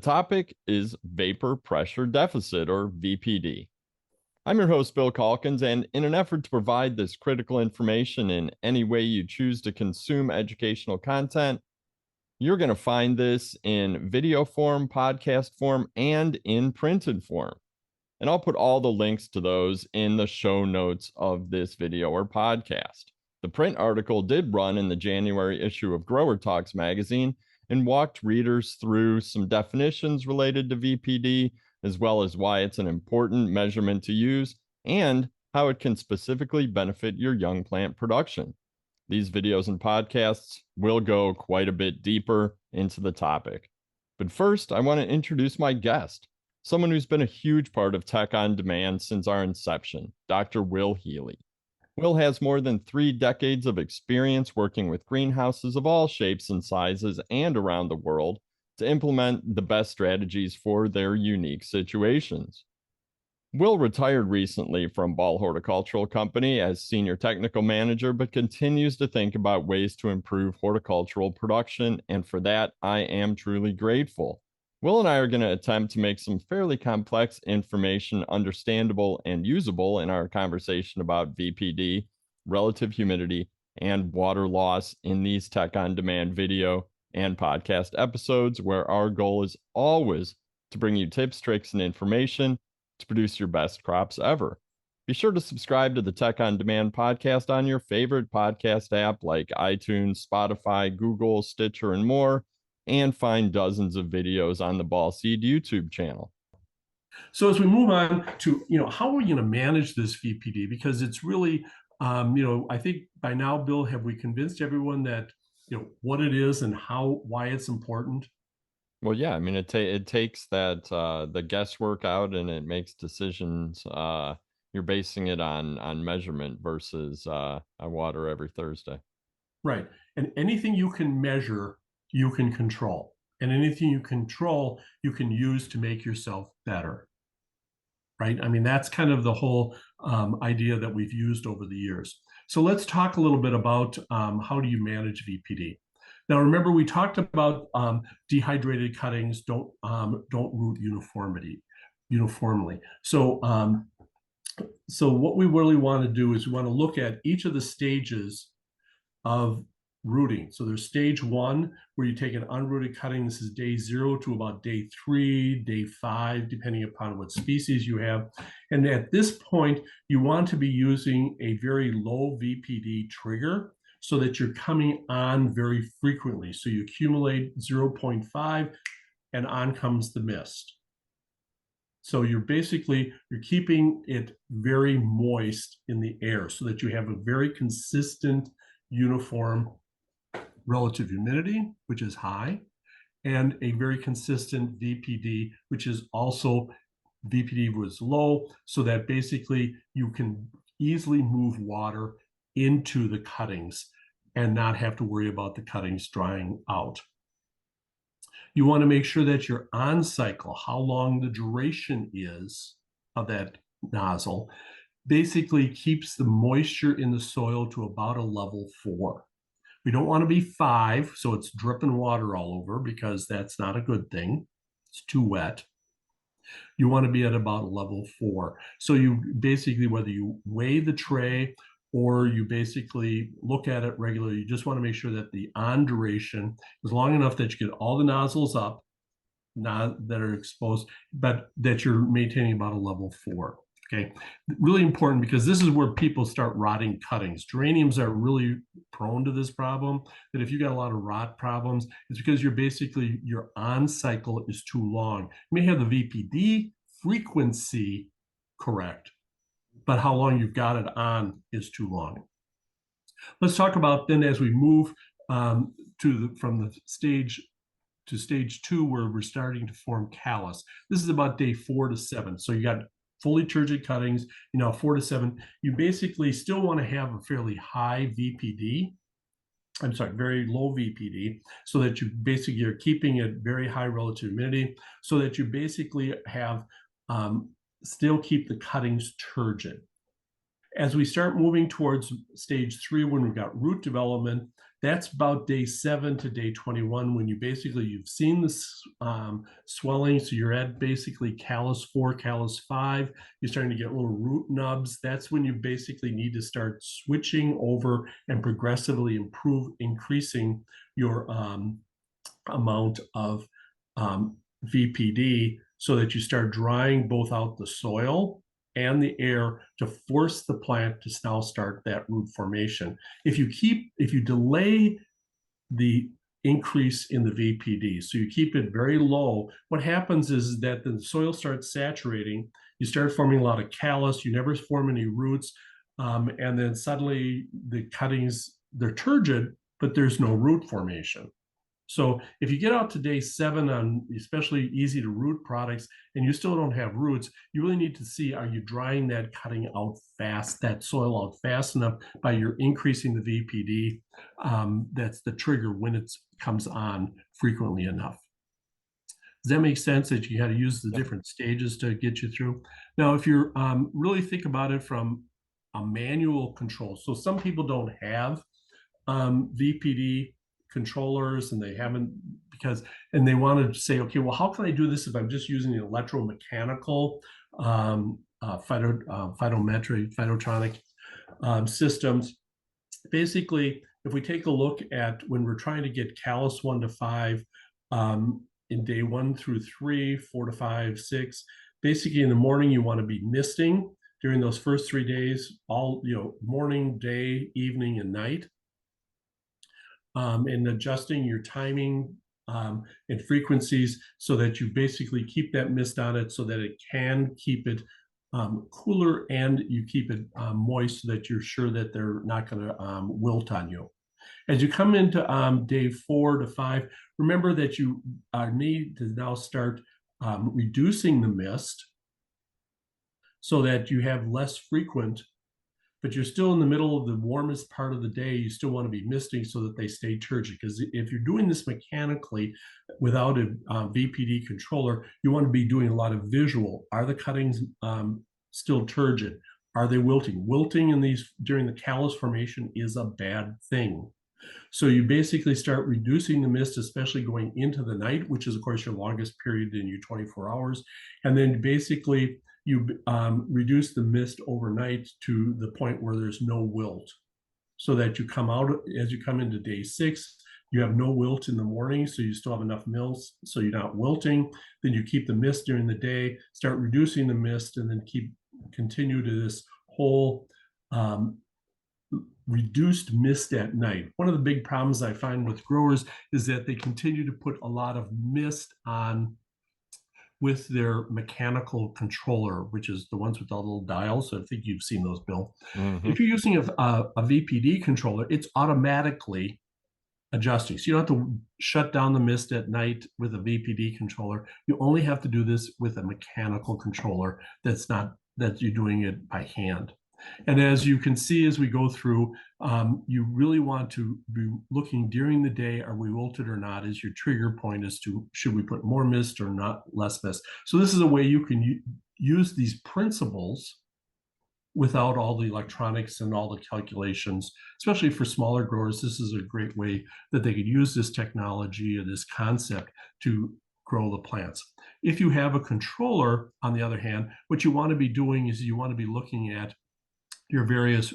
topic is vapor pressure deficit, or VPD. I'm your host, Bill Calkins, and in an effort to provide this critical information in any way you choose to consume educational content, you're going to find this in video form, podcast form, and in printed form. And I'll put all the links to those in the show notes of this video or podcast. The print article did run in the January issue of GrowerTalks magazine and walked readers through some definitions related to VPD, as well as why it's an important measurement to use and how it can specifically benefit your young plant production. These videos and podcasts will go quite a bit deeper into the topic. But first, I want to introduce my guest, someone who's been a huge part of Tech on Demand since our inception, Dr. Will Healy. Will has more than 3 decades of experience working with greenhouses of all shapes and sizes and around the world to implement the best strategies for their unique situations. Will retired recently from Ball Horticultural Company as Senior Technical Manager, but continues to think about ways to improve horticultural production, and for that, I am truly grateful. Will and I are going to attempt to make some fairly complex information understandable and usable in our conversation about VPD, relative humidity, and water loss in these Tech on Demand video and podcast episodes, where our goal is always to bring you tips, tricks, and information to produce your best crops ever. Be sure to subscribe to the Tech on Demand podcast on your favorite podcast app like iTunes, Spotify, Google, Stitcher, and more, and find dozens of videos on the Ball Seed YouTube channel. So as we move on to, how are we going to manage this VPD? Because it's really, I think by now, Bill, have we convinced everyone that, what it is and why it's important? Well, yeah, I mean, it takes that the guesswork out, and it makes decisions. You're basing it on measurement versus I water every Thursday. Right. And anything you can measure, you can control. And anything you control, you can use to make yourself better. Right? I mean, that's kind of the whole idea that we've used over the years. So let's talk a little bit about how do you manage VPD. Now, remember, we talked about dehydrated cuttings don't root uniformly. So what we really want to do is we want to look at each of the stages of rooting. So there's stage 1, where you take an unrooted cutting. This is day 0 to about day 3, day 5, depending upon what species you have. And at this point, you want to be using a very low VPD trigger so that you're coming on very frequently. So you accumulate 0.5 and on comes the mist. So you're keeping it very moist in the air so that you have a very consistent, uniform relative humidity, which is high, and a very consistent VPD, which is also VPD was low, so that basically you can easily move water into the cuttings and not have to worry about the cuttings drying out. You want to make sure that you're on cycle, how long the duration is of that nozzle, basically keeps the moisture in the soil to about a level 4. We don't want to be 5, so it's dripping water all over, because that's not a good thing. It's too wet. You want to be at about a level 4. So you basically, whether you weigh the tray or you basically look at it regularly, you just want to make sure that the on duration is long enough that you get all the nozzles up, not that are exposed, but that you're maintaining about a level 4. Okay, really important, because this is where people start rotting cuttings. Geraniums are really prone to this problem, that if you got a lot of rot problems, it's because your on cycle is too long. You may have the VPD frequency correct, but how long you've got it on is too long. Let's talk about then, as we move from the stage to stage 2, where we're starting to form callus. This is about day 4 to 7. So you got fully turgid cuttings, 4 to 7, you basically still want to have a fairly high VPD. I'm sorry, very low VPD, so that you're keeping it very high relative humidity, so that you basically have still keep the cuttings turgid. As we start moving towards stage 3, when we've got root development, That's about day 7 to day 21 when you've seen this swelling. So you're at basically callus 4, callus 5. You're starting to get little root nubs. That's when you basically need to start switching over and progressively increasing your amount of VPD so that you start drying both out the soil and the air to force the plant to now start that root formation. If you delay the increase in the VPD, so you keep it very low, what happens is that the soil starts saturating, you start forming a lot of callus, you never form any roots, and then suddenly the cuttings, they're turgid, but there's no root formation. So if you get out to day 7 on especially easy to root products and you still don't have roots, you really need to see, are you drying that cutting out fast, that soil out fast enough by your increasing the VPD? That's the trigger when it comes on frequently enough. Does that make sense that you got to use the different stages to get you through? Now, if you're really think about it from a manual control, so some people don't have VPD controllers and they haven't and they want to say, okay, well, how can I do this if I'm just using the electromechanical phytometric systems? Basically, if we take a look at when we're trying to get callus 1 to 5 in day 1 through 3, 4 to 5, 6, basically in the morning you want to be misting during those first 3 days, all morning, day, evening, and night. And adjusting your timing and frequencies so that you basically keep that mist on it so that it can keep it cooler and you keep it moist so that you're sure that they're not going to wilt on you. As you come into day 4 to 5, remember that you need to now start reducing the mist so that you have less frequent, but you're still in the middle of the warmest part of the day. You still want to be misting so that they stay turgid. Because if you're doing this mechanically without a VPD controller, you want to be doing a lot of visual. Are the cuttings still turgid? Are they wilting? Wilting in these during the callus formation is a bad thing. So you basically start reducing the mist, especially going into the night, which is of course your longest period in your 24 hours. And then basically you reduce the mist overnight to the point where there's no wilt, so that you come out, as you come into day 6, you have no wilt in the morning, so you still have enough mills, so you're not wilting. Then you keep the mist during the day, start reducing the mist, and then continue to this whole reduced mist at night. One of the big problems I find with growers is that they continue to put a lot of mist on with their mechanical controller, which is the ones with the little dials. So I think you've seen those, Bill. Mm-hmm. If you're using a VPD controller, it's automatically adjusting. So you don't have to shut down the mist at night with a VPD controller. You only have to do this with a mechanical controller that you're doing it by hand. And as you can see, as we go through, you really want to be looking during the day, are we wilted or not, is your trigger point as to should we put more mist or not less mist. So this is a way you can use these principles without all the electronics and all the calculations, especially for smaller growers. This is a great way that they could use this technology or this concept to grow the plants. If you have a controller, on the other hand, what you want to be doing is you want to be looking at your various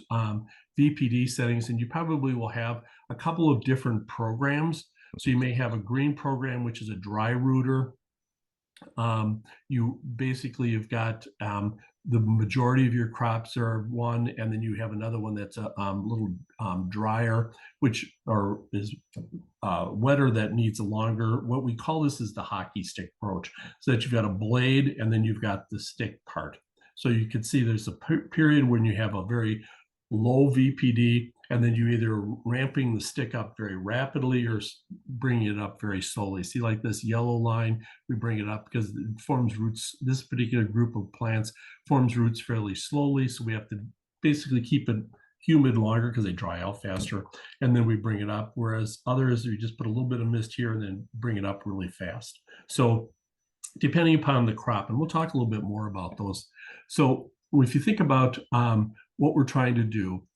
VPD settings, and you probably will have a couple of different programs. So you may have a green program, which is a dry rooter. You basically have got the majority of your crops are one, and then you have another one that's a little drier, which is wetter, that needs a longer, what we call this is the hockey stick approach, so that you've got a blade and then you've got the stick part. So you can see there's a period when you have a very low VPD, and then you either ramping the stick up very rapidly or bringing it up very slowly. See, like this yellow line, we bring it up because it forms roots. This particular group of plants forms roots fairly slowly, so we have to basically keep it humid longer because they dry out faster, and then we bring it up. Whereas others, we just put a little bit of mist here and then bring it up really fast. So depending upon the crop, and we'll talk a little bit more about those. So if you think about what we're trying to do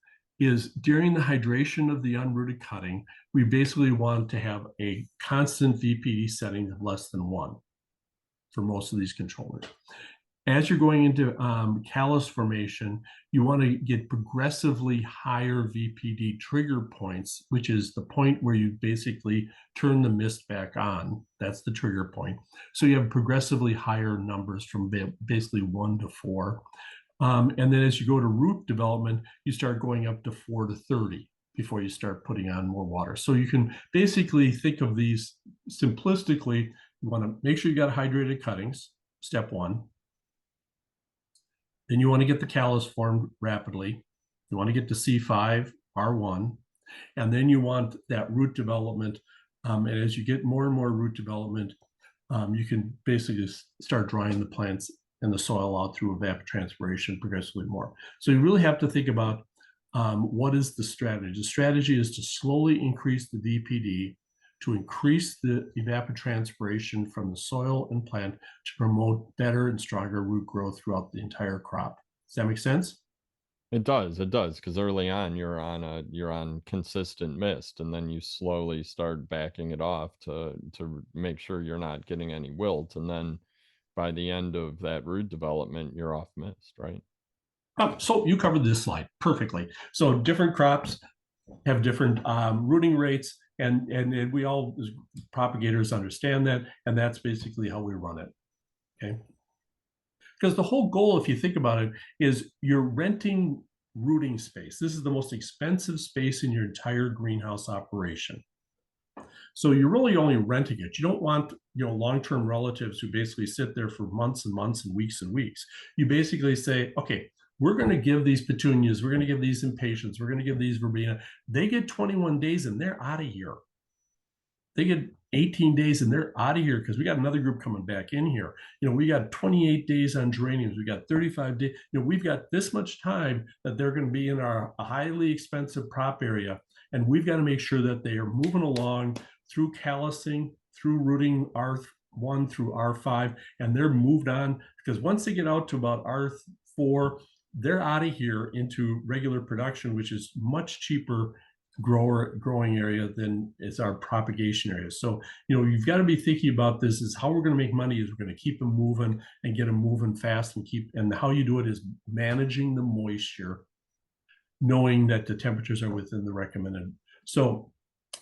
is during the hydration of the unrooted cutting, we basically want to have a constant VPD setting of less than 1 for most of these controllers. As you're going into callus formation, you want to get progressively higher VPD trigger points, which is the point where you basically turn the mist back on. That's the trigger point. So you have progressively higher numbers from basically 1 to 4. And then as you go to root development, you start going up to 4 to 30 before you start putting on more water. So you can basically think of these simplistically. You want to make sure you got hydrated cuttings, step 1. Then you want to get the callus formed rapidly. You want to get to C5, R1, and then you want that root development. And as you get more and more root development, you can basically start drying the plants and the soil out through evapotranspiration progressively more. So you really have to think about what is the strategy. The strategy is to slowly increase the VPD to increase the evapotranspiration from the soil and plant to promote better and stronger root growth throughout the entire crop. Does that make sense? It does, because early on you're on consistent mist, and then you slowly start backing it off to make sure you're not getting any wilt, and then by the end of that root development, you're off mist, right? So you covered this slide perfectly. So different crops have different rooting rates, and we all as propagators understand that, and that's basically how we run it. Okay. Because the whole goal, if you think about it, is you're renting rooting space. This is the most expensive space in your entire greenhouse operation. So you're really only renting it. You don't want, long-term relatives who basically sit there for months and months and weeks and weeks. You basically say, okay, we're going to give these petunias, we're going to give these impatiens, we're going to give these verbena. They get 21 days and they're out of here. They get 18 days and they're out of here because we got another group coming back in here. We got 28 days on geraniums. We got 35 days. We've got this much time that they're going to be in our highly expensive prop area. And we've got to make sure that they are moving along through callusing, through rooting R1 through R5, and they're moved on, because once they get out to about R4, they're out of here into regular production, which is much cheaper growing area than is our propagation area. So you've got to be thinking about this is how we're going to make money is we're going to keep them moving and get them moving fast, and how you do it is managing the moisture, knowing that the temperatures are within the recommended. So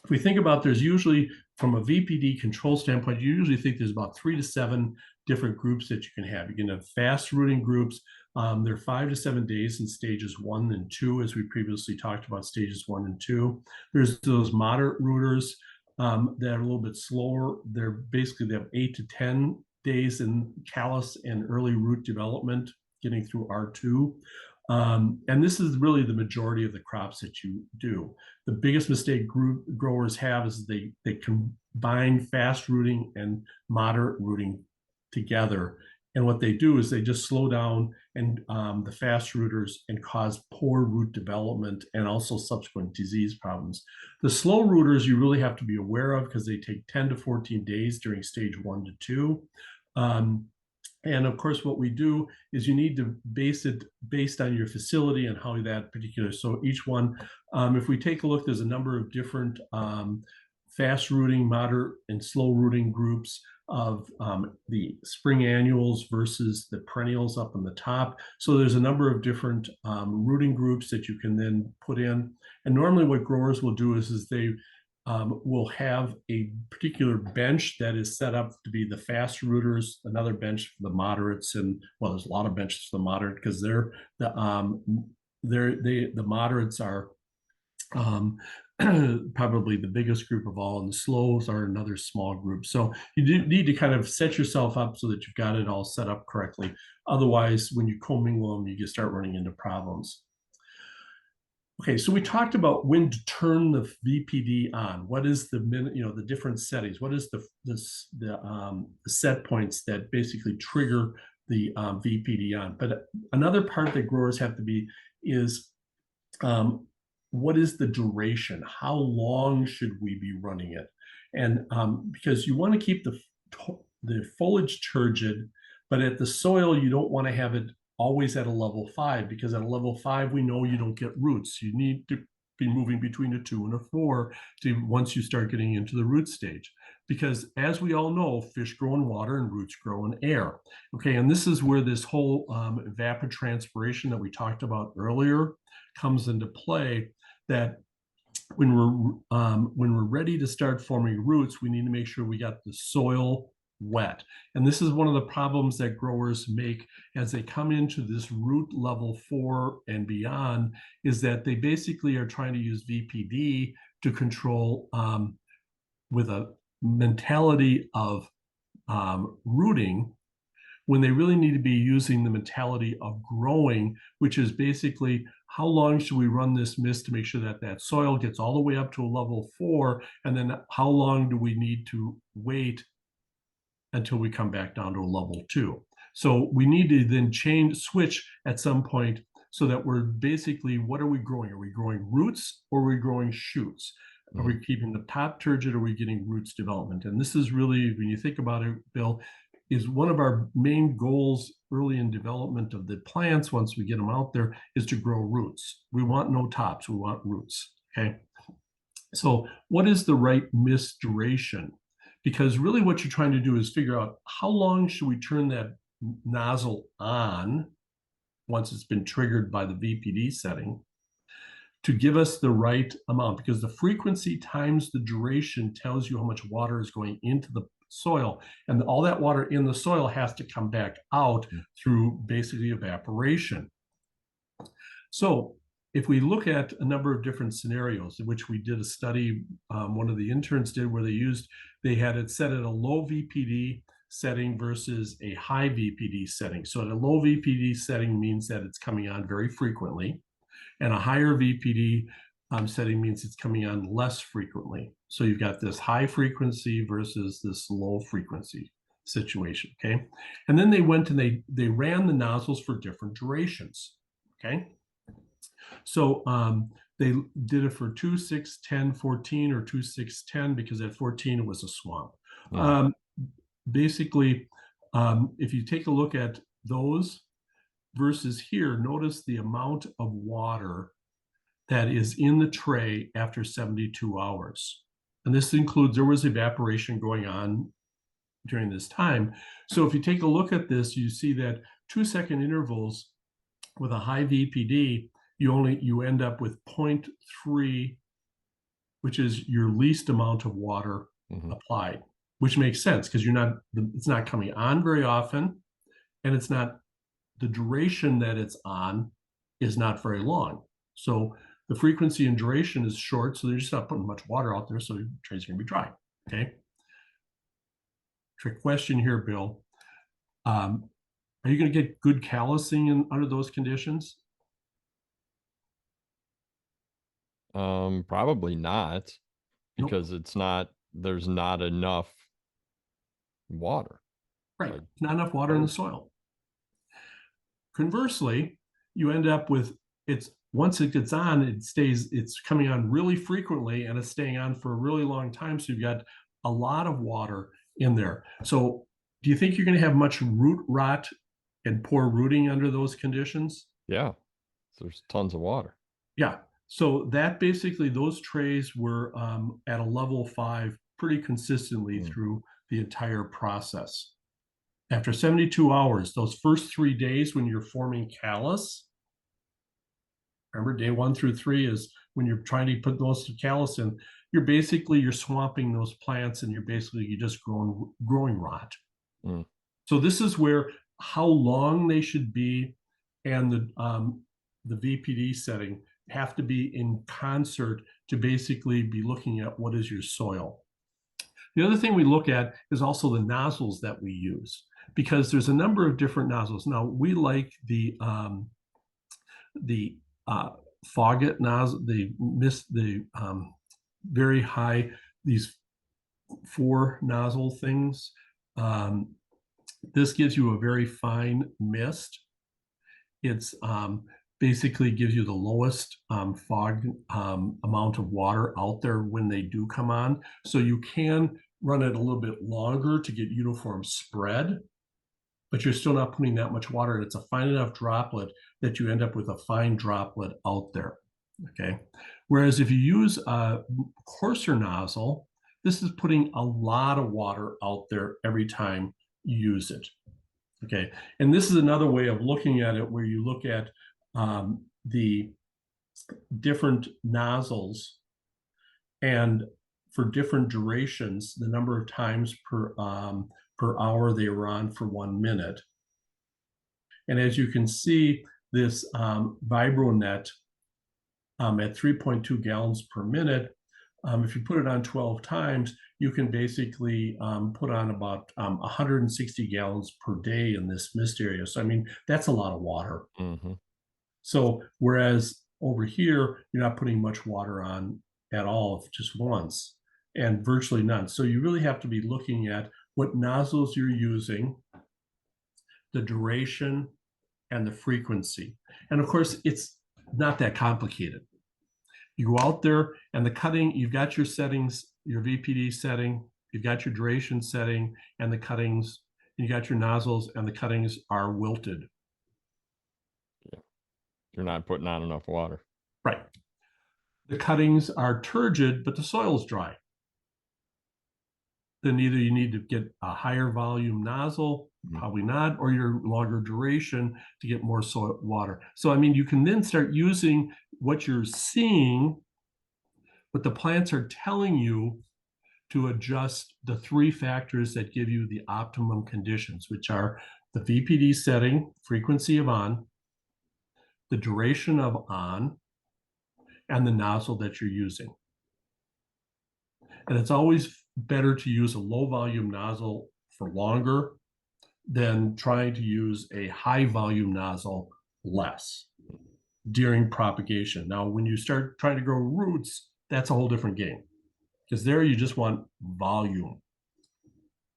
if we think about, there's usually, from a VPD control standpoint, you usually think there's about 3 to 7 different groups that you can have. You can have fast rooting groups. They're 5 to 7 days in stages 1 and 2, as we previously talked about stages 1 and 2. There's those moderate rooters that are a little bit slower. They have 8 to 10 days in callus and early root development, getting through R2. And this is really the majority of the crops that you do. The biggest mistake growers have is they combine fast rooting and moderate rooting together. And what they do is they just slow down and the fast rooters and cause poor root development and also subsequent disease problems. The slow rooters you really have to be aware of because they take 10 to 14 days during stage 1 to 2. And of course, what we do is you need to base it based on your facility and how that particular. So each one, if we take a look, there's a number of different fast rooting, moderate, and slow rooting groups of the spring annuals versus the perennials up on the top. So there's a number of different rooting groups that you can then put in. And normally what growers will do is they will have a particular bench that is set up to be the fast rooters, another bench for the moderates, and well, there's a lot of benches for the moderate because the moderates are probably the biggest group of all, and the slows are another small group. So you do need to kind of set yourself up so that you've got it all set up correctly. Otherwise, when you commingle them, you just start running into problems. Okay, so we talked about when to turn the VPD on. What is the different settings? What is the set points that basically trigger the VPD on? But another part that growers have to be is what is the duration? How long should we be running it? And because you want to keep the foliage turgid, but at the soil you don't want to have it always at a level 5, because at a level 5, we know you don't get roots. You need to be moving between a 2 and a 4 to once you start getting into the root stage. Because as we all know, fish grow in water and roots grow in air. Okay, and this is where this whole evapotranspiration that we talked about earlier comes into play, that when we're ready to start forming roots, we need to make sure we got the soil wet. And this is one of the problems that growers make as they come into this root level 4 and beyond, is that they basically are trying to use VPD to control with a mentality of rooting, when they really need to be using the mentality of growing, which is basically how long should we run this mist to make sure that that soil gets all the way up to a level 4, and then how long do we need to wait until we come back down to a level 2. So we need to then switch at some point, so that we're basically, what are we growing? Are we growing roots or are we growing shoots? Are we keeping the top turgid, or are we getting roots development? And this is really, when you think about it, Bill, is one of our main goals early in development of the plants, once we get them out there, is to grow roots. We want no tops, we want roots, okay? So what is the right mist duration? Because really what you're trying to do is figure out how long should we turn that nozzle on once it's been triggered by the VPD setting to give us the right amount, because the frequency times the duration tells you how much water is going into the soil, and all that water in the soil has to come back out through basically evaporation. So if we look at a number of different scenarios, in which we did a study, one of the interns did, where they had it set at a low VPD setting versus a high VPD setting. So at a low VPD setting means that it's coming on very frequently, and a higher VPD setting means it's coming on less frequently. So you've got this high frequency versus this low frequency situation, okay? And then they went and they ran the nozzles for different durations, okay? So they did it for 2, 6, 10, 14, or 2, 6, 10, because at 14 it was a swamp. Basically, if you take a look at those versus here, notice the amount of water that is in the tray after 72 hours. And this includes, there was evaporation going on during this time. So if you take a look at this, you see that 2-second intervals with a high VPD, you end up with 0.3, which is your least amount of water applied, which makes sense, because it's not coming on very often, and the duration that it's on is not very long. So the frequency and duration is short, so they're just not putting much water out there, so the trays are gonna be dry, okay? Trick question here, Bill. Are you gonna get good callousing under those conditions? Probably not, Nope. because there's not enough water. Right, not enough water in the soil. Conversely, you end up with, once it gets on, it's coming on really frequently, and it's staying on for a really long time. So you've got a lot of water in there. So do you think you're going to have much root rot and poor rooting under those conditions? Yeah, there's tons of water. Yeah. So that basically, those trays were at a level 5 pretty consistently through the entire process. After 72 hours, those first 3 days when you're forming callus, remember day 1 through 3 is when you're trying to put most of callus in, you're swamping those plants, and you're just growing rot. So this is where how long they should be and the VPD setting have to be in concert to basically be looking at what is your soil. The other thing we look at is also the nozzles that we use, because there's a number of different nozzles. Now, we like the Fogget nozzle, the very high, these 4 nozzle things. This gives you a very fine mist. It's basically gives you the lowest fog amount of water out there when they do come on. So you can run it a little bit longer to get uniform spread. but you're still not putting that much water. It's a fine enough droplet that you end up with a fine droplet out there. Okay. Whereas if you use a coarser nozzle, this is putting a lot of water out there every time you use it. Okay. And this is another way of looking at it, where you look at the different nozzles, and for different durations, the number of times per hour they were on for 1 minute. And as you can see, this VibroNet at 3.2 gallons per minute, if you put it on 12 times, you can basically put on about 160 gallons per day in this mist area. So, I mean, that's a lot of water. Mm-hmm. So, whereas over here, you're not putting much water on at all, just once, and virtually none. So you really have to be looking at what nozzles you're using, the duration, and the frequency. And of course, it's not that complicated. You go out there and the cutting, you've got your settings, your VPD setting, you've got your duration setting and the cuttings, and you got your nozzles, and the cuttings are wilted. Yeah. You're not putting on enough water. Right. The cuttings are turgid, but the soil's dry. Then either you need to get a higher volume nozzle, probably not, or your longer duration to get more soil water. So, I mean, you can then start using what you're seeing, what the plants are telling you, to adjust the three factors that give you the optimum conditions, which are the VPD setting, frequency of on, the duration of on, and the nozzle that you're using. And it's always better to use a low volume nozzle for longer than trying to use a high volume nozzle less during propagation. Now, when you start trying to grow roots, that's a whole different game, because there you just want volume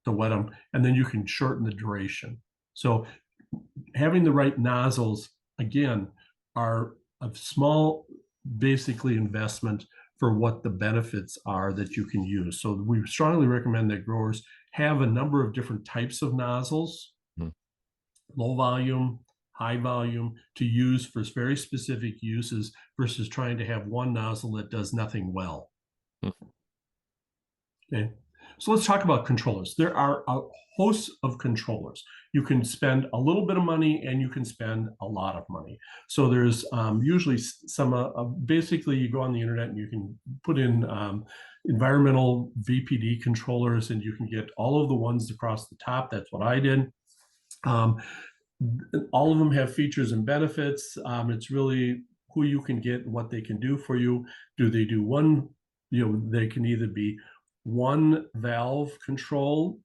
to wet them, and then you can shorten the duration. So having the right nozzles, again, are a small, basically, investment for what the benefits are that you can use. So we strongly recommend that growers have a number of different types of nozzles, low volume, high volume, to use for very specific uses, versus trying to have one nozzle that does nothing well. Okay. So let's talk about controllers. There are a host of controllers. You can spend a little bit of money and you can spend a lot of money. So there's usually some, basically you go on the internet and you can put in environmental VPD controllers, and you can get all of the ones across the top. That's what I did. All of them have features and benefits. It's really who you can get and what they can do for you. Do they do one, they can either be one valve control,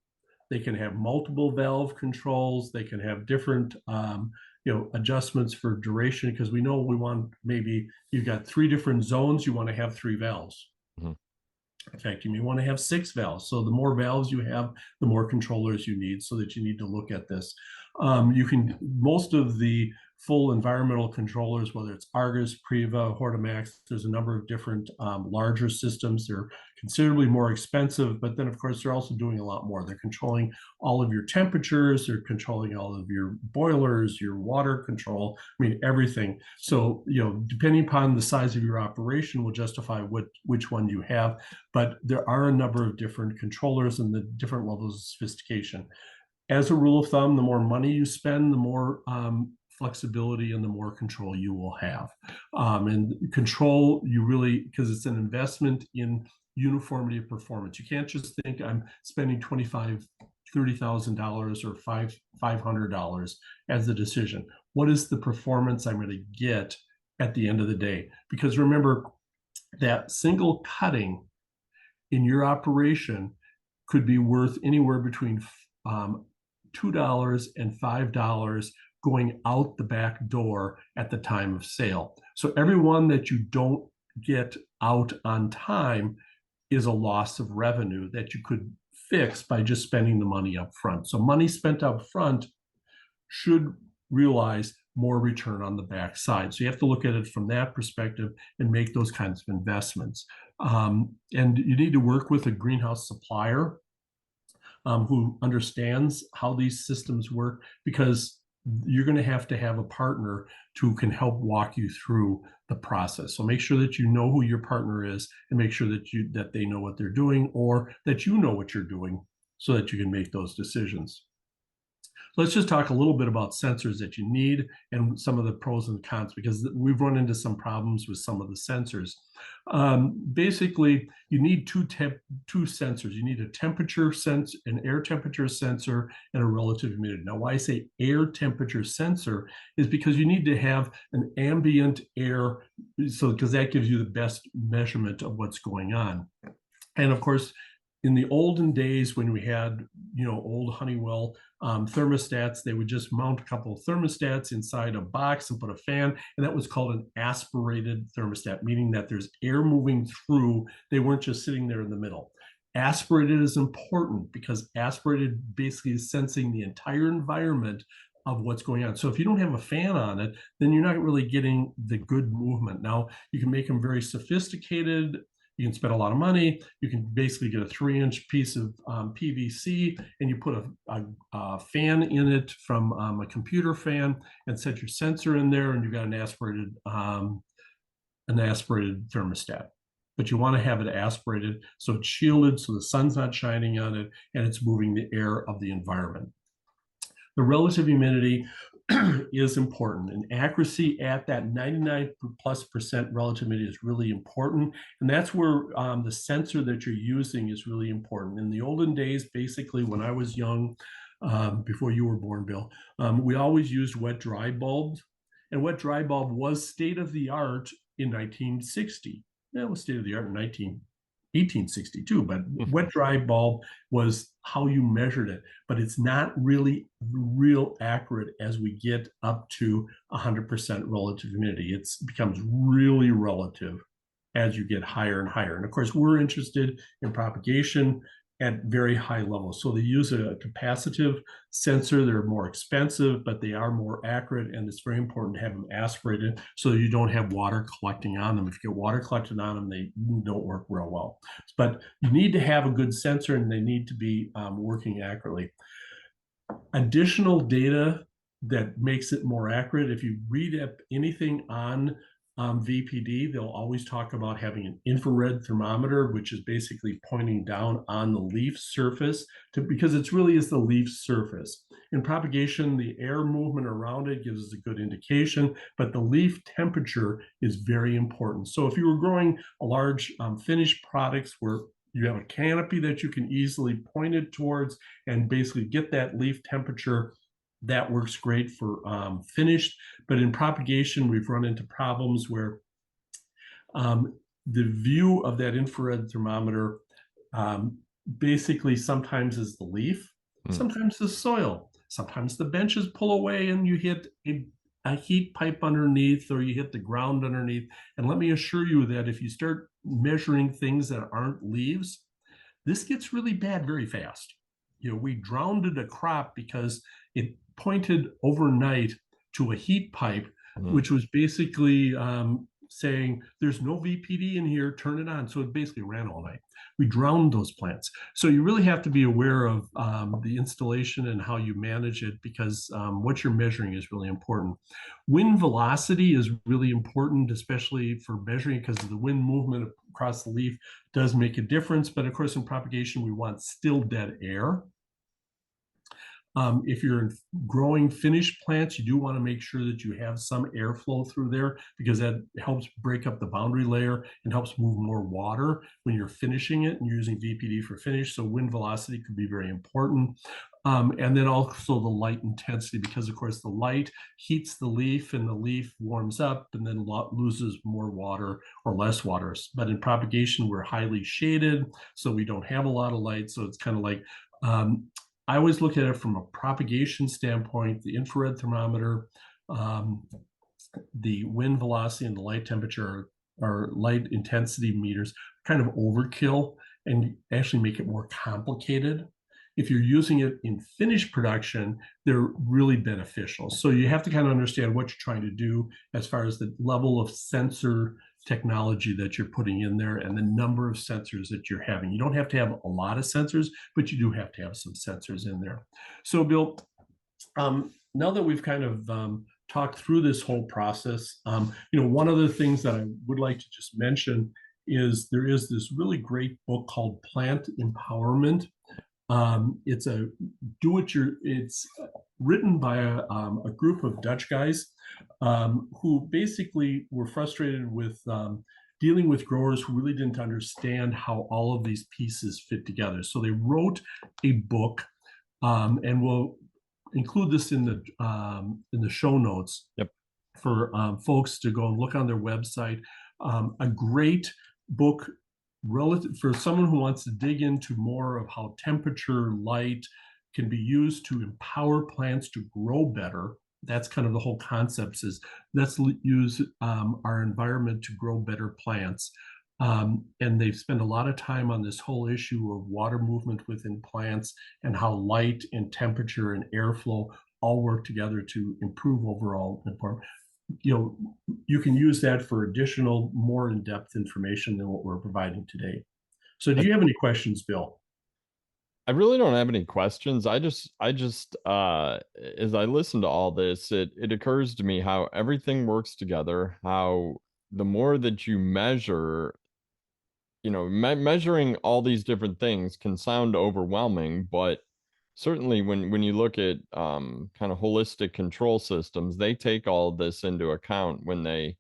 they can have multiple valve controls, they can have different adjustments for duration, because we know we want, maybe you've got 3 different zones, you want to have 3 valves. In fact, you may want to have 6 valves. So the more valves you have, the more controllers you need, so that you need to look at this. You can, most of the full environmental controllers, whether it's Argus, Priva, Hortimax, there's a number of different larger systems. They're considerably more expensive, but then of course they're also doing a lot more. They're controlling all of your temperatures, they're controlling all of your boilers, your water control, I mean, everything. So, depending upon the size of your operation will justify which one you have, but there are a number of different controllers and the different levels of sophistication. As a rule of thumb, the more money you spend, the more flexibility and the more control you will have. And control, you really, because it's an investment in uniformity of performance. You can't just think I'm spending $25,000, $30,000 or $500 as the decision. What is the performance I'm going to get at the end of the day? Because remember, that single cutting in your operation could be worth anywhere between $2 and $5 going out the back door at the time of sale. So every one that you don't get out on time is a loss of revenue that you could fix by just spending the money up front. So money spent up front should realize more return on the back side. So you have to look at it from that perspective and make those kinds of investments. And you need to work with a greenhouse supplier. who understands how these systems work, because you're going to have a partner who can help walk you through the process. So make sure that you know who your partner is, and make sure that they know what they're doing, or that you know what you're doing, so that you can make those decisions. Let's just talk a little bit about sensors that you need and some of the pros and cons, because we've run into some problems with some of the sensors. Basically, you need two sensors. You need a temperature sense, an air temperature sensor, and a relative humidity. Now, why I say air temperature sensor is because you need to have an ambient air, because that gives you the best measurement of what's going on. And of course, in the olden days, when we had, old Honeywell thermostats, they would just mount a couple of thermostats inside a box and put a fan, and that was called an aspirated thermostat, meaning that there's air moving through. They weren't just sitting there in the middle. Aspirated is important because aspirated basically is sensing the entire environment of what's going on. So if you don't have a fan on it, then you're not really getting the good movement. Now, you can make them very sophisticated. You can spend a lot of money. You can basically get a 3-inch piece of PVC, and you put a fan in it from a computer fan, and set your sensor in there, and you've got an aspirated thermostat. But you want to have it aspirated so it's shielded, so the sun's not shining on it, and it's moving the air of the environment. The relative humidity is important, and accuracy at that 99+% relative humidity is really important. And that's where the sensor that you're using is really important. In the olden days, basically when I was young, before you were born, Bill, we always used wet dry bulbs, and wet dry bulb was state of the art in 1960. That was state of the art in 1862, but wet dry bulb was how you measured it. But it's not really real accurate as we get up to 100% relative humidity. It becomes really relative as you get higher and higher. And of course, we're interested in propagation at very high levels. So they use a capacitive sensor. They're more expensive, but they are more accurate, and it's very important to have them aspirated so you don't have water collecting on them. If you get water collected on them, they don't work real well. But you need to have a good sensor, and they need to be working accurately. Additional data that makes it more accurate, if you read up anything on VPD, they'll always talk about having an infrared thermometer, which is basically pointing down on the leaf surface, because it really is the leaf surface. In propagation, the air movement around it gives us a good indication, but the leaf temperature is very important. So if you were growing a large finished products where you have a canopy that you can easily point it towards and basically get that leaf temperature, that works great for finished. But in propagation, we've run into problems where the view of that infrared thermometer basically sometimes is the leaf, sometimes the soil, sometimes the benches pull away and you hit a heat pipe underneath, or you hit the ground underneath. And let me assure you that if you start measuring things that aren't leaves, this gets really bad very fast. We drowned a crop because it pointed overnight to a heat pipe, which was basically saying, there's no VPD in here, turn it on. So it basically ran all night. We drowned those plants. So you really have to be aware of the installation and how you manage it, because what you're measuring is really important. Wind velocity is really important, especially for measuring, because the wind movement across the leaf does make a difference. But of course, in propagation, we want still dead air. If you're growing finished plants, you do want to make sure that you have some airflow through there, because that helps break up the boundary layer and helps move more water when you're finishing it and you're using VPD for finish. So wind velocity could be very important. And then also the light intensity, because of course the light heats the leaf and the leaf warms up and then loses more water or less water. But in propagation, we're highly shaded, so we don't have a lot of light. So it's kind of like, I always look at it from a propagation standpoint. The infrared thermometer, the wind velocity, and the light temperature or light intensity meters kind of overkill and actually make it more complicated. If you're using it in finished production, they're really beneficial. So you have to kind of understand what you're trying to do as far as the level of sensor technology that you're putting in there and the number of sensors that you're having. You don't have to have a lot of sensors, but you do have to have some sensors in there. So, Bill, now that we've kind of talked through this whole process, one of the things that I would like to just mention is there is this really great book called Plant Empowerment. It's it's written by a group of Dutch guys who basically were frustrated with dealing with growers who really didn't understand how all of these pieces fit together. So they wrote a book, and we'll include this in the show notes. Yep. For folks to go and look on their website. A great book relative for someone who wants to dig into more of how temperature, light can be used to empower plants to grow better. That's kind of the whole concept is let's use our environment to grow better plants. And they've spent a lot of time on this whole issue of water movement within plants and how light and temperature and airflow all work together to improve overall performance. You can use that for additional, more in-depth information than what we're providing today. So do you have any questions, Bill? I really don't have any questions. I just as I listen to all this, it occurs to me how everything works together, how the more that you measure, measuring all these different things can sound overwhelming, but certainly when you look at kind of holistic control systems, they take all of this into account when they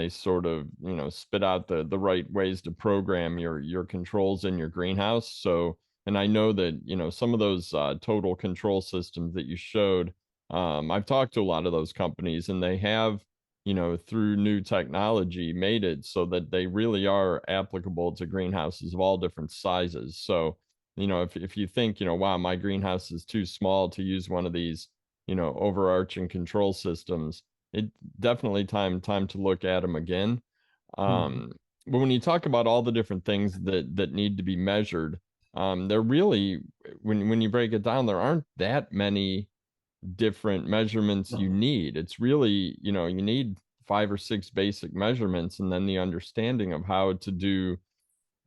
sort of spit out the right ways to program your controls in your greenhouse. So, and I know that some of those total control systems that you showed, I've talked to a lot of those companies, and they have through new technology made it so that they really are applicable to greenhouses of all different sizes. So, if you think, wow, my greenhouse is too small to use one of these, overarching control systems, it definitely time to look at them again. But when you talk about all the different things that need to be measured, they're really, when you break it down, there aren't that many different measurements you need. It's really, you need 5 or 6 basic measurements, and then the understanding of how to do,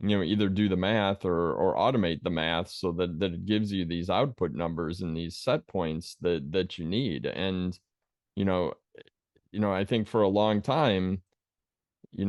either do the math or automate the math so that it gives you these output numbers and these set points that you need. And, you know, I think for a long time, a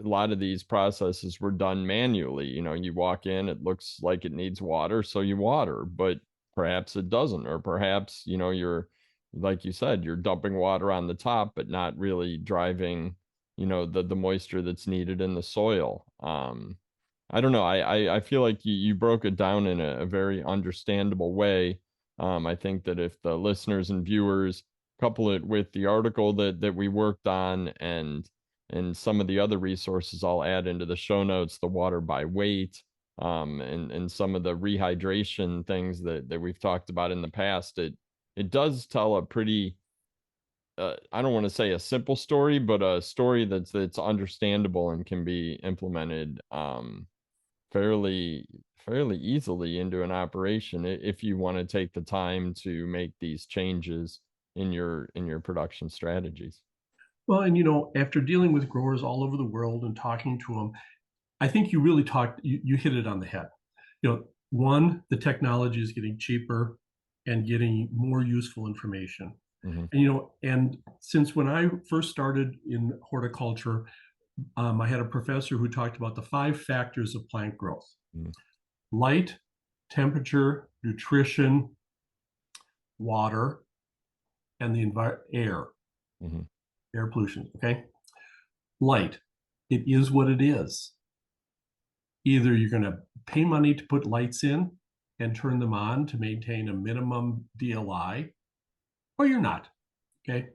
lot of these processes were done manually. You walk in, it looks like it needs water, so you water, but perhaps it doesn't, or perhaps, you're, like you said, you're dumping water on the top, but not really driving, the moisture that's needed in the soil. I don't know. I feel like you broke it down in a very understandable way. I think that if the listeners and viewers couple it with the article that we worked on and some of the other resources I'll add into the show notes, the water by weight, and some of the rehydration things that we've talked about in the past, it does tell a pretty I don't want to say a simple story, but a story that's understandable and can be implemented fairly easily into an operation if you want to take the time to make these changes in your production strategies. Well, and after dealing with growers all over the world and talking to them, I think you really you hit it on the head. One, the technology is getting cheaper and getting more useful information. And since when I first started in horticulture, I had a professor who talked about the 5 factors of plant growth: light, temperature, nutrition, water, and the air. Air pollution. Okay. Light. It is what it is. Either you're going to pay money to put lights in and turn them on to maintain a minimum DLI, or you're not. Okay.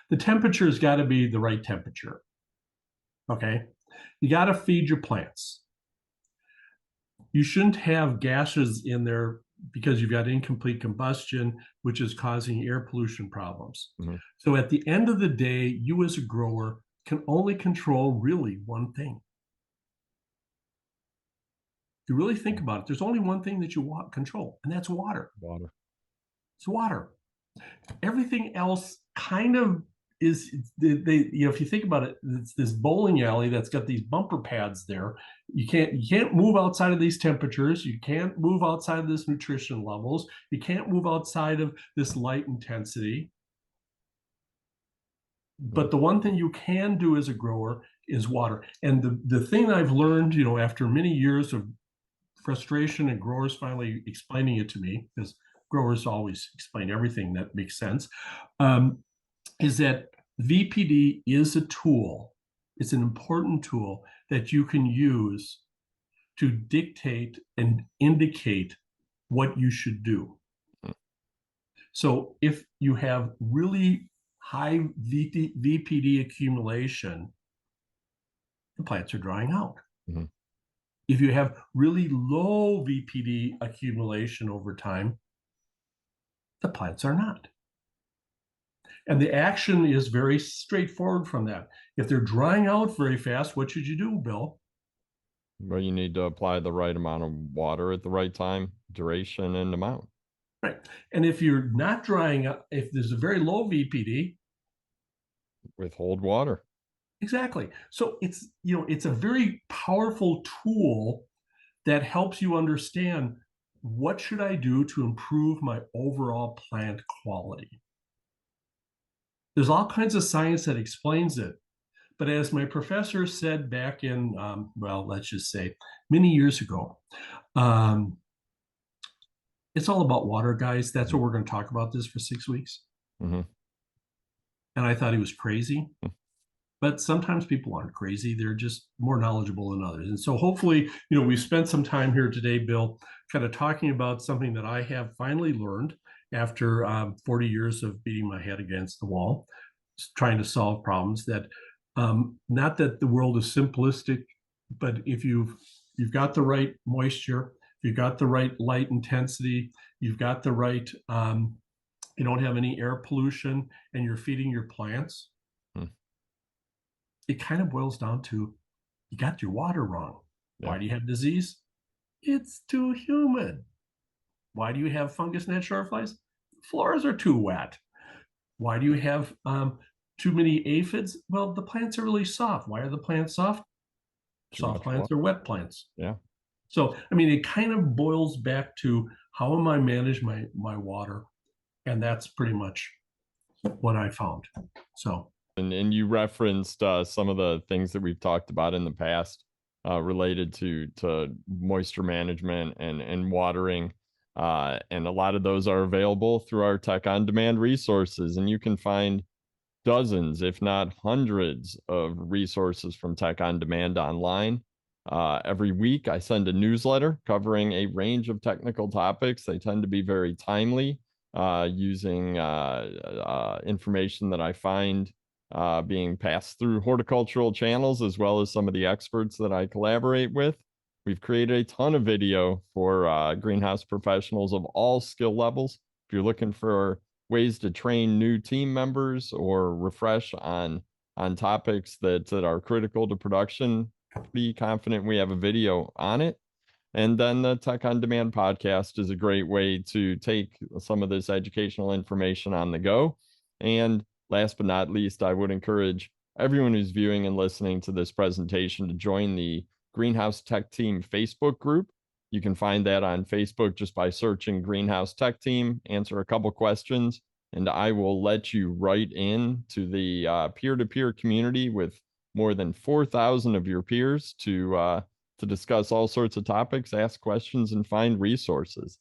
The temperature has got to be the right temperature. Okay. You got to feed your plants. You shouldn't have gases in there because you've got incomplete combustion, which is causing air pollution problems. So at the end of the day, you as a grower can only control really one thing. If you really think about it, there's only one thing that you control, and that's water. Water. It's water. Everything else kind of they, if you think about it, it's this bowling alley that's got these bumper pads there. You can't move outside of these temperatures. You can't move outside of this nutrition levels. You can't move outside of this light intensity. But the one thing you can do as a grower is water. And the thing I've learned, after many years of frustration and growers finally explaining it to me, because growers always explain everything that makes sense, is that VPD is a tool. It's an important tool that you can use to dictate and indicate what you should do. So if you have really high VPD accumulation, the plants are drying out. Mm-hmm. If you have really low VPD accumulation over time, the plants are not. And the action is very straightforward from that. If they're drying out very fast, what should you do, Bill? Well, you need to apply the right amount of water at the right time, duration, and amount. Right. And if you're not drying up, if there's a very low VPD, withhold water. Exactly. So it's a very powerful tool that helps you understand what should I do to improve my overall plant quality. There's all kinds of science that explains it. But as my professor said back in, let's just say many years ago, it's all about water, guys. That's what we're going to talk about this for 6 weeks. Mm-hmm. And I thought he was crazy. But sometimes people aren't crazy. They're just more knowledgeable than others. And so hopefully, we've spent some time here today, Bill, kind of talking about something that I have finally learned after 40 years of beating my head against the wall, trying to solve problems that, not that the world is simplistic, but if you've got the right moisture, if you've got the right light intensity, you've got the right, you don't have any air pollution, and you're feeding your plants, it kind of boils down to you got your water wrong. Yeah. Why do you have disease? It's too humid. Why do you have fungus and short flies? Floors are too wet. Why do you have too many aphids? Well, the plants are really soft. Why are the plants soft? Soft plants are wet plants. Yeah. So, it kind of boils back to how am I manage my water? And that's pretty much what I found. So. And you referenced some of the things that we've talked about in the past related to moisture management and watering. And a lot of those are available through our Tech on Demand resources. And you can find dozens, if not hundreds, of resources from Tech on Demand online. Every week, I send a newsletter covering a range of technical topics. They tend to be very timely, using information that I find being passed through horticultural channels, as well as some of the experts that I collaborate with. We've created a ton of video for greenhouse professionals of all skill levels. If you're looking for ways to train new team members or refresh on topics that are critical to production, pretty confident we have a video on it. And then the Tech on Demand podcast is a great way to take some of this educational information on the go. And last but not least, I would encourage everyone who's viewing and listening to this presentation to join the Greenhouse Tech Team Facebook group. You can find that on Facebook just by searching Greenhouse Tech Team, answer a couple questions, and I will let you right in to the peer-to-peer community with more than 4,000 of your peers to discuss all sorts of topics, ask questions, and find resources.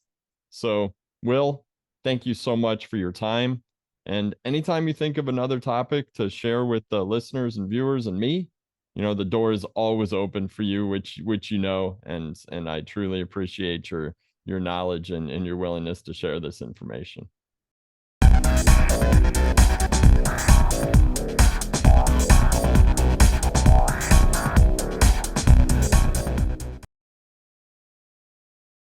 So, Will, thank you so much for your time. And anytime you think of another topic to share with the listeners and viewers and me, the door is always open for you, which and I truly appreciate your knowledge and your willingness to share this information.